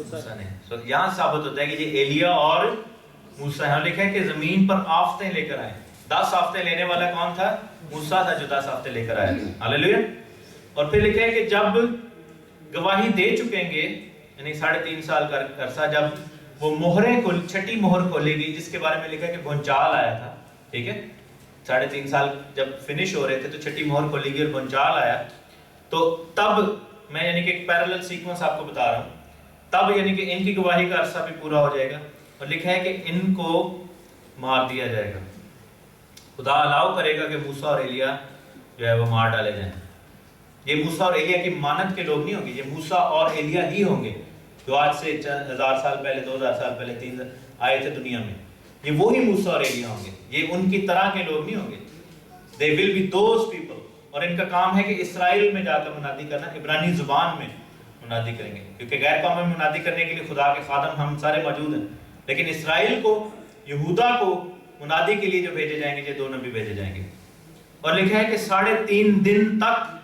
موسیٰ نے. یہاں ثابت ہوتا ہے کہ یہ ایلیا اور موسیٰ ہیں. لکھا ہے کہ زمین پر آفتیں لے کر آئے. 10 آفتیں لینے والا کون تھا؟ موسیٰ تھا جو 10 آفتیں لے کر آیا تھا. ہاللیلویہ. اور پھر لکھا ہے کہ جب گواہی دے چکیں گے یعنی 3.5 سال کا عرصہ, جب وہ مہریں کو چھٹی مہر کھولے گی جس کے بارے میں لکھا ہے کہ بھونچال آیا تھا. ٹھیک ہے, 3.5 سال جب فنش ہو رہے تھے تو چھٹی مہر کھولے گی اور بھونچال آیا. تو تب میں یعنی کہ ایک پیرلل سیکوینس آپ کو بتا رہا ہوں, تب یعنی کہ ان کی گواہی کا عرصہ بھی پورا ہو جائے گا. اور لکھا ہے کہ ان کو مار دیا جائے گا. خدا الاؤ کرے گا کہ موسیٰ اور ایلیا جو ہے وہ مار ڈالے جائیں. یہ موسیٰ اور ایلیا کی مانت کے لوگ نہیں ہوں گے, یہ موسیٰ اور ایلیا ہی ہوں گے جو آج سے 1000 سال پہلے 2000 سال پہلے 3 آئے تھے دنیا میں. یہ وہی موسیٰ اور ایلیا ہوں گے, یہ ان کی طرح کے لوگ نہیں ہوں گے. They will be those people. اور ان کا کام ہے کہ اسرائیل میں جا کر منادی کرنا, عبرانی زبان میں منادی کریں گے, کیونکہ غیر قوم میں منادی کرنے کے لیے خدا کے خادم ہم سارے موجود ہیں. لیکن اسرائیل کو, یہودا کو منادی کے لیے جو بھیجے جائیں گے, یہ 2 نبی بھیجے جائیں گے. اور لکھا ہے کہ 3.5 دن تک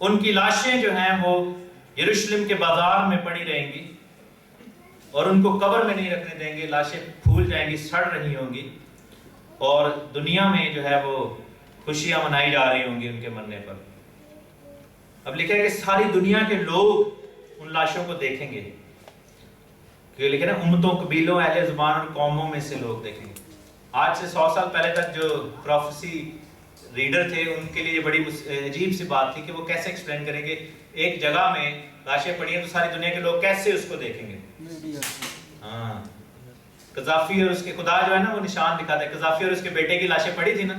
ان کی لاشیں جو ہیں وہ یروشلم کے بازار میں پڑی رہیں گی اور ان کو قبر میں نہیں رکھنے دیں گے. لاشیں پھول جائیں گی, سڑ رہی ہوں گی, اور دنیا میں جو ہے وہ خوشیاں منائی جا رہی ہوں گی ان کے مرنے پر. اب لکھا ہے کہ ساری دنیا کے لوگ ان لاشوں کو دیکھیں گے, کیونکہ لکھا ہے نا امتوں, قبیلوں, اہل زبان اور قوموں میں سے لوگ دیکھیں گے. آج سے 100 سال پہلے تک جو پروفیسی ریڈر تھے ان کے لیے یہ بڑی عجیب سی بات تھی کہ وہ کیسے ایکسپلین کریں گے ایک جگہ میں لاشیں پڑی ہیں تو ساری دنیا کے لوگ کیسے اس کو دیکھیں گے. ہاں, قذافی اور اس کے خدا جو ہے نا وہ نشان دکھاتا ہے. قذافی اور اس کے بیٹے کی لاشیں پڑی تھی نا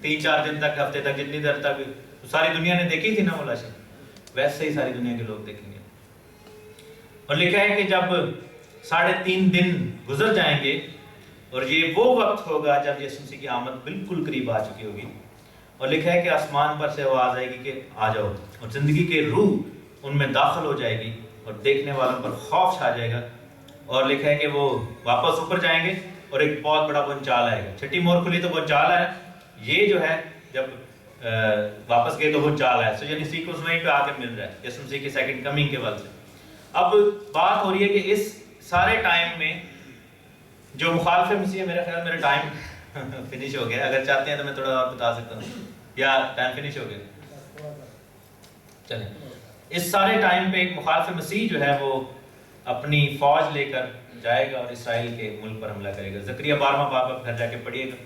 3-4 دن تک, ہفتے تک, جتنی دیر تک ساری دنیا نے دیکھی تھی نا وہ لاشیں, ویسے ہی ساری دنیا کے لوگ دیکھیں گے. اور لکھا ہے کہ جب 3.5 دن گزر جائیں گے اور یہ وہ وقت ہوگا جب یسوع مسیح کی آمد بالکل قریب آ چکی ہوگی. اور لکھا ہے کہ آسمان پر سے آواز آئے گی کہ آ جاؤ, اور زندگی کے روح ان میں داخل ہو جائے گی اور دیکھنے والوں پر خوف چھا جائے گا. اور لکھا ہے کہ وہ واپس اوپر جائیں گے اور ایک بہت بڑا بھونچال آئے گا. چھٹی مہر کھلی تو بھونچال آیا, یہ جو ہے جب واپس گئے تو بھونچال آیا. سو یعنی سیکوینس وہیں پہ آ کے مل رہا ہے یسوع مسیح کی سیکنڈ کمنگ کے وقت سے. اب بات ہو رہی ہے کہ اس سارے ٹائم میں جو مخالف مسیح ہے, میرا خیال میرا ٹائم فنش ہو گیا, اگر چاہتے ہیں تو میں تھوڑا اور بتا سکتا ہوں, یا ٹائم فنش ہو گیا؟ چلیں, اس سارے ٹائم پہ ایک مخالف مسیح جو ہے وہ اپنی فوج لے کر جائے گا اور اسرائیل کے ملک پر حملہ کرے گا. زکریا 12واں باب آپ گھر جا کے پڑھیے گا.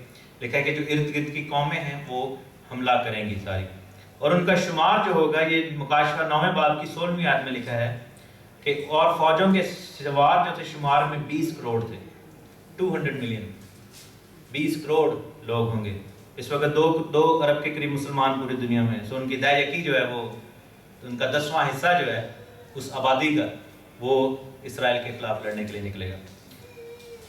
لکھا ہے کہ جو ارد گرد کی قومیں ہیں وہ حملہ کریں گی ساری, اور ان کا شمار جو ہوگا, یہ مکاشفہ 9ویں باب کی 16ویں آیت میں لکھا ہے کہ اور فوجوں کے سوار جو تھے شمار میں 20 کروڑ تھے, 200 ملین, 20 کروڑ لوگ ہوں گے. اس وقت 2 ارب کے قریب مسلمان پوری دنیا میں ہیں. سو ان کی دہ یقی جو ہے وہ ان کا 10واں حصہ جو ہے اس آبادی کا وہ اسرائیل کے خلاف لڑنے کے لیے نکلے گا.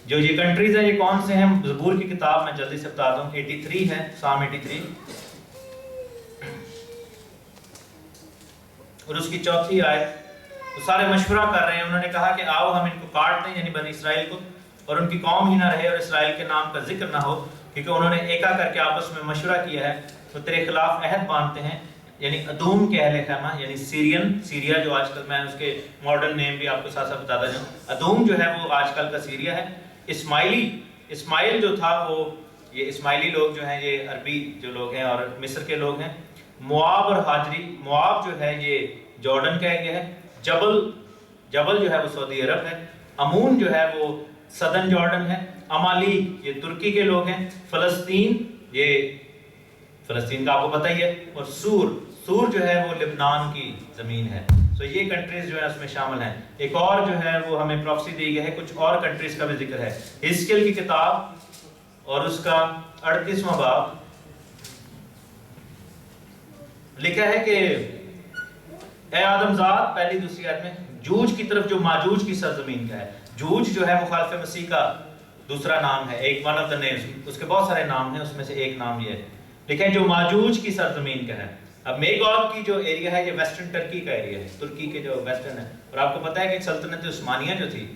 جو یہ کنٹریز ہیں یہ کون سے ہیں؟ زبور کی کتاب میں جلدی سے بتا دوں, 83 ہے, سام 83, اور اس کی 4تھی آیت. وہ سارے مشورہ کر رہے ہیں, انہوں نے کہا کہ آؤ ہم ان کو کاٹ دیں, یعنی بنی اسرائیل کو, اور ان کی قوم ہی نہ رہے اور اسرائیل کے نام کا ذکر نہ ہو, کیونکہ انہوں نے ایکا کر کے آپس میں مشورہ کیا ہے. وہ تیرے خلاف عہد باندھتے ہیں, یعنی ادوم کے اہل خیمہ, یعنی سیریا جو آج کل, میں اس کے ماڈرن نیم بھی آپ کو ساتھ ساتھ بتاتا جاؤں. ادوم جو ہے وہ آج کل کا سیریا ہے. اسماعیل جو تھا وہ, یہ اسماعیلی لوگ جو ہیں یہ عربی جو لوگ ہیں اور مصر کے لوگ ہیں. مواب اور ہاجری, مواب جو ہے یہ جارڈن کا ایریا ہے. جبل جو ہے وہ سعودی عرب ہے. امون جو ہے وہ صدن جارڈن ہے. امالی یہ ترکی کے لوگ ہیں. فلسطین, یہ فلسطین کا آپ کو پتہ ہی ہے. اور سور جو ہے وہ لبنان کی زمین ہے. تو یہ کنٹریز جو ہے اس میں شامل ہیں. ایک اور جو ہے وہ ہمیں پروفیسی دی گئی ہے, کچھ اور کنٹریز کا بھی ذکر ہے. حزقیل کی کتاب اور اس کا 38واں باب لکھا ہے کہ اے آدم ذات, پہلی دوسری آیت میں, جوج کی طرف جو ماجوج کی سرزمین کا ہے. جوج جو ہے مخالف مسیح کا دوسرا نام ہے, ایک ون آف دا نیمز, اس کے بہت سارے نام ہیں, اس میں سے ایک نام یہ ہے. لکھا ہے جو ماجوج کی سرزمین کا ہے. اب میگوگ کی جو ایریا ہے یہ ویسٹرن ٹرکی کا ایریا ہے, ترکی کے جو ویسٹرن ہے. اور آپ کو پتہ ہے کہ سلطنت عثمانیہ جو تھی,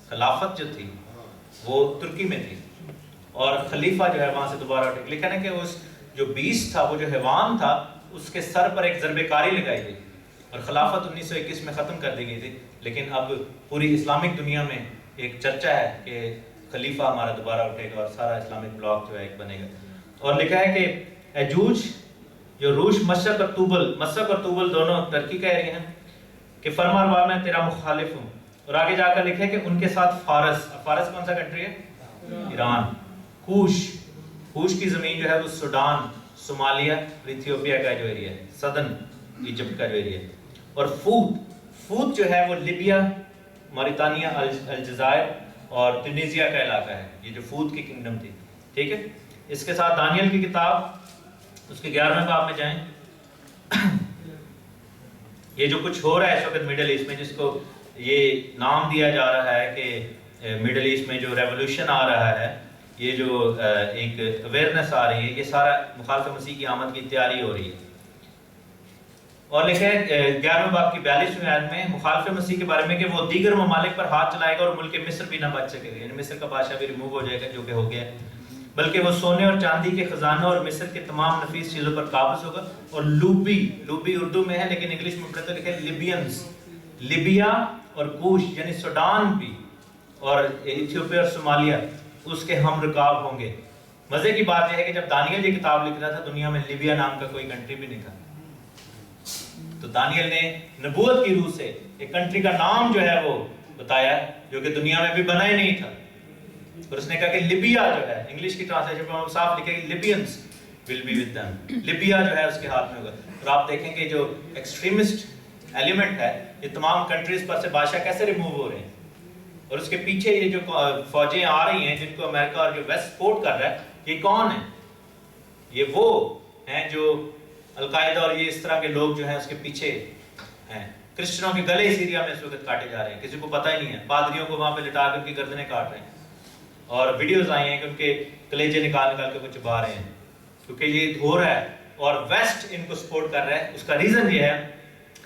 خلافت جو تھی وہ ترکی میں تھی, اور خلیفہ جو ہے وہاں سے دوبارہ اٹھے. لکھا ہے کہ اس جو بیسٹ تھا, وہ جو حیوان تھا, اس کے سر پر ایک ضرب کاری لگائی گئی, اور خلافت 1921 میں ختم کر دی گئی تھی. لیکن اب پوری اسلامک دنیا میں ایک چرچا ہے کہ خلیفہ ہمارا دوبارہ اٹھے گا اور سارا اسلامک بلاک جو ہے ایک بنے گا. اور لکھا ہے کہ ایجوج جو روش مشرق اور توبل دونوں ترکی کا ایریا ہیں کہ فرما بار میں تیرا مخالف ہوں. اور آگے جا کر لکھا ہے کہ ان کے ساتھ فارس کون سا کنٹری ہے؟ ایران. کوش کی زمین جو ہے وہ سوڈان، صومالیہ اور ایتھیوپیا کا جو ایریا ہے، سدرن ایجپٹ کا جو ایریا ہے. اور فوت جو ہے وہ لیبیا، موریتانیہ، الجزائر اور تنیزیا کا علاقہ ہے. یہ جو فوت کی کنگڈم تھی. ٹھیک ہے. اس کے ساتھ دانیل کی کتاب اس کے 11ویں باب میں جائیں. یہ جو کچھ ہو رہا ہے اس وقت مڈل ایسٹ میں، جس کو یہ نام دیا جا رہا ہے کہ مڈل ایسٹ میں جو ریولوشن آ رہا ہے، یہ جو ایک اویئرنیس آ رہی ہے، یہ سارا مخالف مسیح کی آمد کی تیاری ہو رہی ہے. اور لکھا ہے 11ویں باب کی 42ویں آیت میں مخالف مسیح کے بارے میں کہ وہ دیگر ممالک پر ہاتھ چلائے گا اور ملک مصر بھی نہ بچ سکے گا. یعنی مصر کا بادشاہ بھی ریموو ہو جائے گا، جو کہ ہو گیا ہے. بلکہ وہ سونے اور چاندی کے خزانوں اور مصر کے تمام نفیس چیزوں پر قابض ہوگا. اور لوبی اردو میں ہے لیکن انگلش میں پڑھتے لکھے لیبینز، لیبیا اور کوش یعنی سوڈان بھی اور ایتھیوپیا اور صومالیہ اس کے ہم رکاب ہوں گے. مزے کی بات یہ ہے کہ جب دانیل یہ کتاب لکھ رہا تھا دنیا میں لیبیا نام کا کوئی کنٹری بھی نہیں تھا. تو دانیل نے نبوت کی روح سے ایک کنٹری کا نام جو ہے وہ بتایا جو کہ دنیا میں بھی بنا ہی نہیں تھا. اور اس نے کہا کہ لیبیا جو ہے، انگلش کی ٹرانسلیشن میں صاف لکھے کہ لیبینز will be with them. Libya جو ہے اس کے ہاتھ میں ہوگا. اور آپ دیکھیں کہ جو ایکسٹریمسٹ ایلیمنٹ ہے یہ تمام کنٹریز پر سے بادشاہ کیسے ریموو ہو رہے ہیں. اور اس کے پیچھے یہ جو فوجیں آ رہی ہیں جن کو امریکہ اور جو ویسٹ سپورٹ کر رہا ہے، یہ کون ہیں؟ یہ وہ ہیں جو القاعدہ اور یہ اس طرح کے لوگ جو ہیں اس کے پیچھے ہیں. کرسچنوں کے گلے سیریا میں اس وقت کاٹے جا رہے ہیں، کسی کو پتہ ہی نہیں ہے. پادریوں کو وہاں پہ لٹا کر کی گردنیں کاٹ رہے ہیں. اور ویڈیوز آئی ہیں کہ ان کے کلیجے نکال کے وہ چبا رہے ہیں کیونکہ یہ ہو رہا ہے اور ویسٹ ان کو سپورٹ کر رہا ہے. اس کا ریزن یہ ہے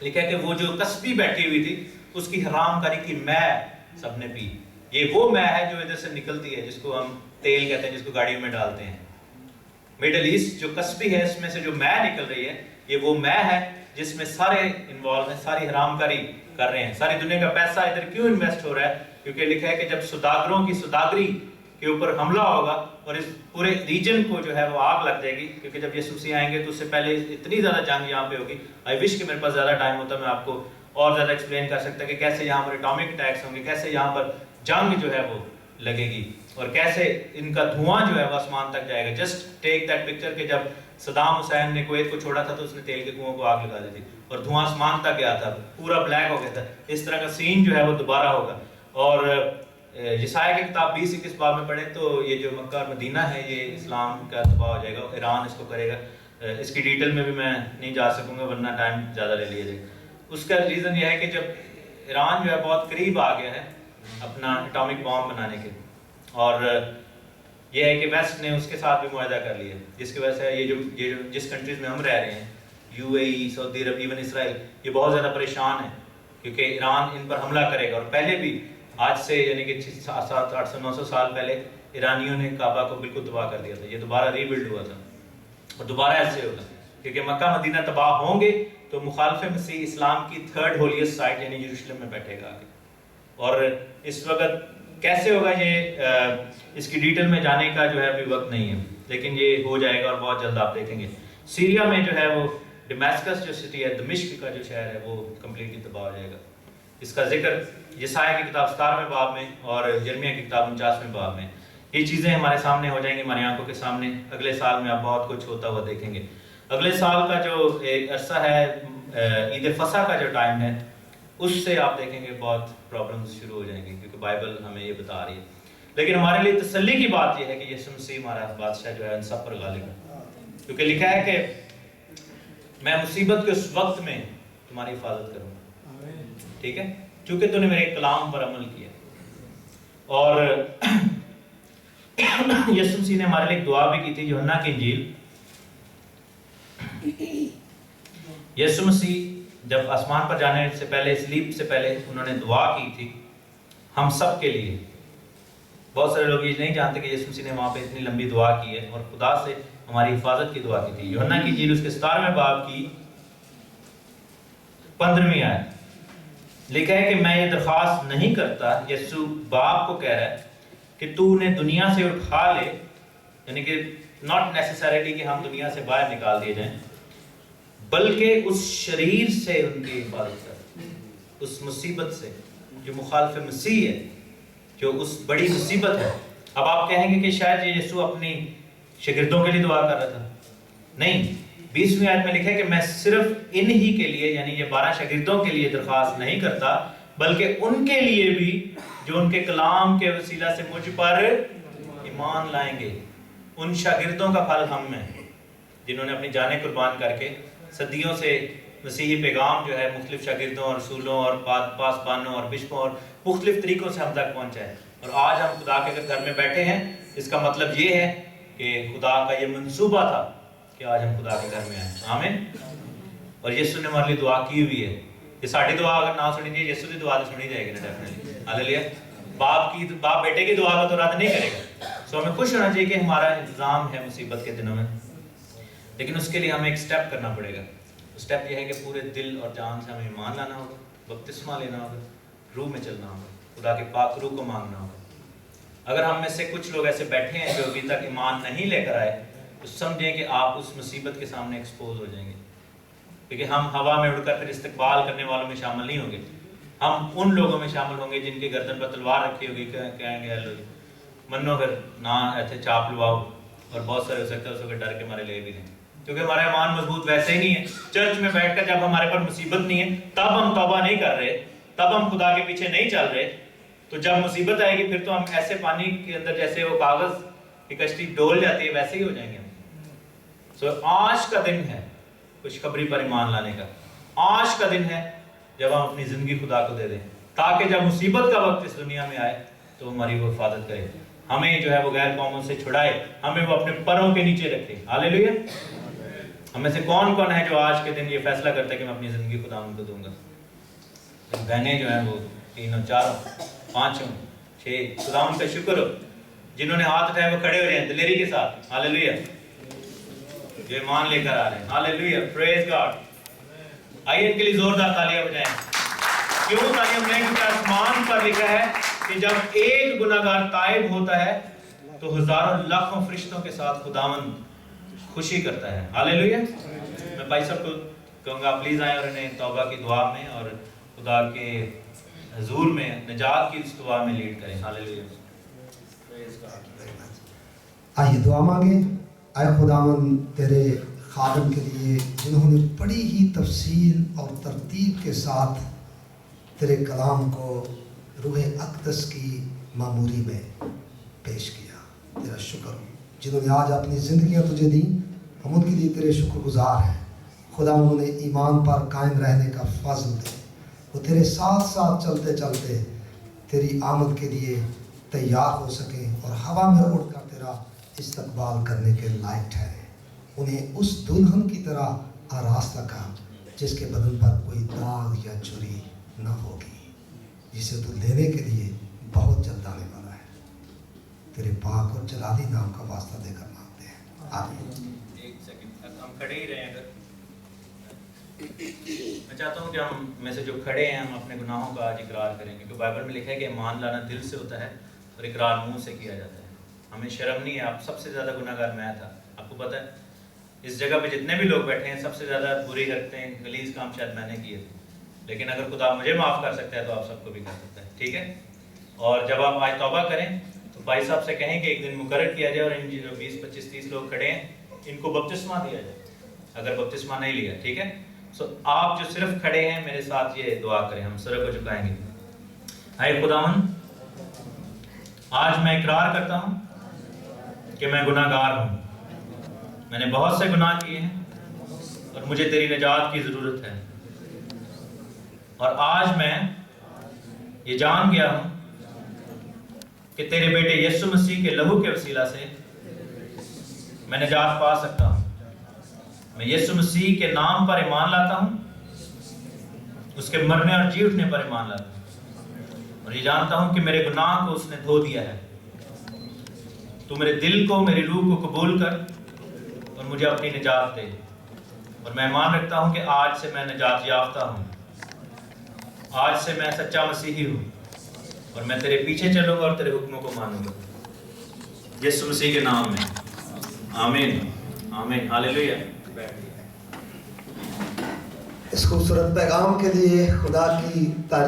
لکھا ہے کہ وہ جو تسبیح بیٹھی ہوئی تھی اس کی حرام کاری کی مے سب نے پی. یہ وہ مے ہے جو ادھر سے نکلتی ہے جس کو ہم تیل کہتے ہیں، جس کو گاڑیوں میں ڈالتے ہیں. مڈل ایسٹ جو کسبی ہے اس میں سے جو مے نکل رہی ہے یہ وہ مے ہے جس میں سارے انوالو ہیں، ساری حرام کاری کر رہے ہیں. ساری دنیا کا پیسہ ادھر کیوں انویسٹ ہو رہا ہے؟ کیونکہ لکھا ہے کہ جب سوداگروں کی سوداگری کے اوپر حملہ ہوگا اور اس پورے ریجن کو جو ہے وہ آگ لگ جائے گی. کیونکہ جب یسوع مسیح آئیں گے تو اس سے پہلے اتنی زیادہ جنگ یہاں پہ ہوگی. آئی وش کہ میرے پاس زیادہ ٹائم ہوتا میں آپ کو اور زیادہ ایکسپلین کر سکتا کہ کیسے یہاں پر اٹامک اٹیکس ہوں گے، کیسے یہاں پر جنگ جو ہے وہ لگے گی اور کیسے ان کا دھواں جو ہے وہ آسمان تک جائے گا. جسٹ ٹیک دیٹ پکچر کہ جب صدام حسین نے کویت کو چھوڑا تھا تو اس نے تیل کے کنووں کو آگ لگا دی تھی اور دھواں آسمان تک گیا تھا، پورا بلیک ہو گیا تھا. اس طرح کا سین جو ہے وہ دوبارہ ہوگا. اور یسایہ کی کتاب 20-21 باب میں پڑھیں تو یہ جو مکہ اور مدینہ ہے یہ اسلام کا تباہ ہو جائے گا. ایران اس کو کرے گا. اس کی ڈیٹیل میں بھی میں نہیں جا سکوں گا ورنہ ٹائم زیادہ لے لیا جائے. اس کا ریزن یہ ہے کہ جب ایران جو ہے بہت قریب آ گیا ہے اپنا اٹامک بام بنانے کے، اور یہ ہے کہ ویسٹ نے اس کے ساتھ بھی معاہدہ کر لیا جس کی وجہ سے یہ جو جس کنٹریز میں ہم رہ رہے ہیں، you a E, Saudi Arab, even اسرائیل، یہ بہت زیادہ پریشان ہے کیونکہ ایران ان پر حملہ کرے گا. اور پہلے بھی آج سے یعنی کہ 700-800-900 سال پہلے ایرانیوں نے کعبہ کو بالکل تباہ کر دیا تھا. یہ دوبارہ ری بلڈ ہوا تھا اور دوبارہ ایسے ہوگا کیونکہ مکہ مدینہ تباہ ہوں گے تو مخالف مسیح اسلام کی تھرڈ ہولیسٹ سائٹ یعنی یروشلم میں بیٹھے گا. اور اس وقت کیسے ہوگا یہ اس کی ڈیٹیل میں جانے کا جو ہے ابھی وقت نہیں ہے، لیکن یہ ہو جائے گا اور بہت جلد آپ دیکھیں گے. سیریا میں جو ہے وہ ڈمیسکس جو سٹی ہے، دمشق کا جو شہر ہے وہ کمپلیٹلی تباہ ہو جائے گا. اس کا ذکر یسایہ کی کتاب 17ویں باب میں اور یرمیہ کی کتاب 49ویں باب میں. یہ چیزیں ہمارے سامنے ہو جائیں گی، ہماری آنکھوں کے سامنے. اگلے سال میں آپ بہت کچھ ہوتا ہوا دیکھیں گے. اگلے سال کا جو ایک عرصہ ہے عید فصح کا جو ٹائم ہے اس سے آپ دیکھیں گے بہت پرابلمز شروع ہو جائیں گے کیونکہ بائبل ہمیں یہ بتا رہی ہے. لیکن ہمارے لیے تسلی کی بات یہ ہے کہ یسوع مسیح ہمارا بادشاہ جو ہے ان سب پر غالب ہے. کیونکہ لکھا ہے کہ میں مصیبت کے اس وقت میں تمہاری حفاظت کروں گا. ٹھیک ہے، کیونکہ تو نے میرے کلام پر عمل کیا. اور یسوع مسیح نے ہمارے لیے دعا بھی کی تھی. یوحنا کی انجیل، یسوع مسیح جب آسمان پر جانے سے پہلے، سلیب سے پہلے انہوں نے دعا کی تھی ہم سب کے لیے. بہت سارے لوگ یہ نہیں جانتے کہ یسوع مسیح نے وہاں پہ اتنی لمبی دعا کی ہے اور خدا سے ہماری حفاظت کی دعا کی تھی. یوحنا کی انجیل اس کے 17ویں باب کی 15ویں آیت. لکھا ہے کہ میں یہ درخواست نہیں کرتا، یسوع باپ کو کہہ رہا ہے کہ تو انہیں دنیا سے اٹھا لے، یعنی کہ ناٹ نیسیسریلی کہ ہم دنیا سے باہر نکال دیے جائیں، بلکہ اس شریر سے ان کی حفاظت کر، اس مصیبت سے جو مخالف مسیح ہے، جو اس بڑی مصیبت ہے۔ اب آپ کہیں گے کہ شاید یہ یسوع اپنی شاگردوں کے لیے دعا کر رہا تھا، نہیں، 20ویں آیت میں لکھا ہے کہ میں صرف انہی کے لیے، یعنی یہ 12 شاگردوں کے لیے درخواست نہیں کرتا، بلکہ ان کے لیے بھی جو ان کے کلام کے وسیلہ سے مجھ پر ایمان لائیں گے۔ ان شاگردوں کا پھل ہم میں ہے جنہوں نے اپنی جانیں قربان کر کے صدیوں سے مسیحی پیغام جو ہے مختلف شاگردوں اور رسولوں اور پاسبانوں اور بشپوں اور مختلف طریقوں سے ہم تک پہنچا ہے، اور آج ہم خدا کے گھر میں بیٹھے ہیں۔ اس کا مطلب یہ ہے کہ خدا کا یہ منصوبہ تھا کہ آج ہم خدا کے گھر میں آئیں۔ آمین۔ اور یسوع نے ہمارے لیے دعا کی ہوئی ہے کہ ساری دعا اگر نہ سنی جائے، یسوع کی دعا تو سنی جائے گی نا ڈیفینیٹلی۔ ہاللیلویا۔ باپ بیٹے کی دعا کا تو رد نہیں کرے گا۔ سو ہمیں خوش ہونا چاہیے کہ ہمارا انتظام ہے مصیبت کے دنوں میں، لیکن اس کے لیے ہمیں ایک سٹیپ کرنا پڑے گا۔ سٹیپ یہ ہے کہ پورے دل اور جان سے ہمیں ایمان لانا ہوگا، بپتسمہ لینا ہوگا، روح میں چلنا ہوگا، خدا کے پاک روح کو مانگنا ہوگا۔ اگر ہم میں سے کچھ لوگ ایسے بیٹھے ہیں جو ابھی تک ایمان نہیں لے کر آئے، تو سمجھیں کہ آپ اس مصیبت کے سامنے ایکسپوز ہو جائیں گے، کیونکہ ہم ہوا میں اڑ کر پھر استقبال کرنے والوں میں شامل نہیں ہوں گے۔ ہم ان لوگوں میں شامل ہوں گے جن کے گردن پر تلوار رکھی ہوگی، کہیں گے منو پھر نہ ایسے چاپ لواؤ، اور بہت سارے ہو سکتا ہے اس وقت ڈر کے ہمارے لے بھی لیں، کیونکہ ہمارا ایمان مضبوط ویسے ہی نہیں ہے۔ چرچ میں بیٹھ کر جب ہمارے پر مصیبت نہیں ہے تب ہم توبہ نہیں کر رہے، تب ہم خدا کے پیچھے نہیں چل رہے، تو جب مصیبت آئے گی پھر تو ہم ایسے پانی کے اندر جیسے وہ کاغذ کی کشتی ڈول جاتی ہے ویسے ہی ہو جائیں گے ہم۔ سو آج کا دن ہے خوشخبری پر ایمان لانے کا، آج کا دن ہے جب ہم اپنی زندگی خدا کو دے دیں، تاکہ جب مصیبت کا وقت اس دنیا میں آئے تو ہماری وہ حفاظت کرے، ہمیں جو ہے وہ غیر قوموں سے چھڑائے، ہمیں وہ اپنے پروں کے نیچے رکھے۔ ہاللیلویا۔ ہم میں سے کون ہے جو آج کے دن یہ فیصلہ کرتا ہے کہ میں اپنی زندگی خدا ان کو دوں گا؟ بہنیں جو ہیں وہ 3 4 5 6 خدا ان کا شکر ہو، جنہوں نے ہاتھ اٹھائے وہ کھڑے ہو رہے ہیں دلیری کے ساتھ۔ ہاللیلویا۔ جو ایمان لے کر آ رہے ہیں۔ ہاللیلویا، پریز گاڈ۔ آئیے ان کے لیے زوردار تالیاں بجائیں۔ کیوں تالیاں بجائیں؟ کیونکہ آسمان پر لکھا ہے کہ جب ایک گناہگار تائب ہوتا ہے تو ہزاروں لاکھوں فرشتوں کے ساتھ خداوند خوشی کرتا ہے۔ ہاللیلویا۔ میں بھائی صاحب کو کہوں گا پلیز آئیں اور انہیں توبہ کی دعا میں اور خدا کے حضور میں نجات کی اس دعا میں لیڈ کریں۔ ہاللیلویا۔ آئیے دعا مانگیں۔ اے خداوند تیرے خادم کے لیے جنہوں نے بڑی ہی تفصیل اور ترتیب کے ساتھ تیرے کلام کو روح اقدس کی معموری میں پیش کیا، تیرا شکر ہو۔ جنہوں نے آج اپنی زندگیاں تجھے دیں، ہم ان کے لیے تیرے شکر گزار ہیں۔ خدا انہوں نے ایمان پر قائم رہنے کا فضل دے، وہ تیرے ساتھ ساتھ چلتے چلتے تیری آمد کے لیے تیار ہو سکیں اور ہوا میں اڑ کر تیرا استقبال کرنے کے لائق ٹھہرے۔ انہیں اس دلہن کی طرح آراستہ کر جس کے بدن پر کوئی داغ یا جھری نہ ہوگی، جسے تو لینے کے لیے بہت جلد آنے والا ہے۔ تیرے پاک اور جلالی نام کا واسطہ دے کر مانگتے ہیں، آمین۔ ایک سیکنڈ ہم کھڑے ہی رہیں۔ اگر میں چاہتا ہوں کہ ہم میں سے جو کھڑے ہیں ہم اپنے گناہوں کا آج اقرار کریں، کیونکہ بائبل میں لکھا ہے کہ ایمان لانا دل سے ہوتا ہے اور اقرار منہ سے کیا جاتا ہے۔ ہمیں شرم نہیں ہے۔ آپ سب سے زیادہ گناہ گار میں تھا، آپ کو پتہ ہے۔ اس جگہ پہ جتنے بھی لوگ بیٹھے ہیں سب سے زیادہ بری حرکتیں غلیظ کام شاید میں نے کیے تھے، لیکن اگر خدا مجھے معاف کر سکتا ہے تو آپ سب کو بھی کر سکتا ہے، ٹھیک ہے؟ اور جب آپ آج توبہ کریں تو بھائی صاحب سے کہیں کہ ایک دن مقرر کیا جائے اور ان جو 20 25 30 لوگ کھڑے ہیں ان کو بپتسمہ دیا جائے اگر بپتسمہ نہیں لیا، ٹھیک ہے؟ سو آپ جو صرف کھڑے ہیں میرے ساتھ یہ دعا کریں، ہم سر کو جھکائیں گے۔ اے خداوند، آج میں اقرار کرتا ہوں کہ میں گناہ گار ہوں، میں نے بہت سے گناہ کیے ہیں اور مجھے تیری نجات کی ضرورت ہے، اور آج میں یہ جان گیا ہوں کہ تیرے بیٹے یسوع مسیح کے لہو کے وسیلہ سے میں نجات پا سکتا ہوں۔ میں یسوع مسیح کے نام پر ایمان لاتا ہوں، اس کے مرنے اور جی اٹھنے پر ایمان لاتا ہوں، اور یہ جانتا ہوں کہ میرے گناہ کو اس نے دھو دیا ہے۔ تو میرے دل کو، میری روح کو قبول کر اور مجھے اپنی نجات دے، اور میں ایمان رکھتا ہوں کہ آج سے میں نجات یافتہ ہوں۔ آج سے میں سچا مسیحی ہوں اور میں تیرے پیچھے چلوں گا اور تیرے حکموں کو مانوں گا، یسوع مسیح کے نام میں، آمین آمین ہاللیلویہ۔ اس خوبصورت پیغام کے لیے خدا کی تعریف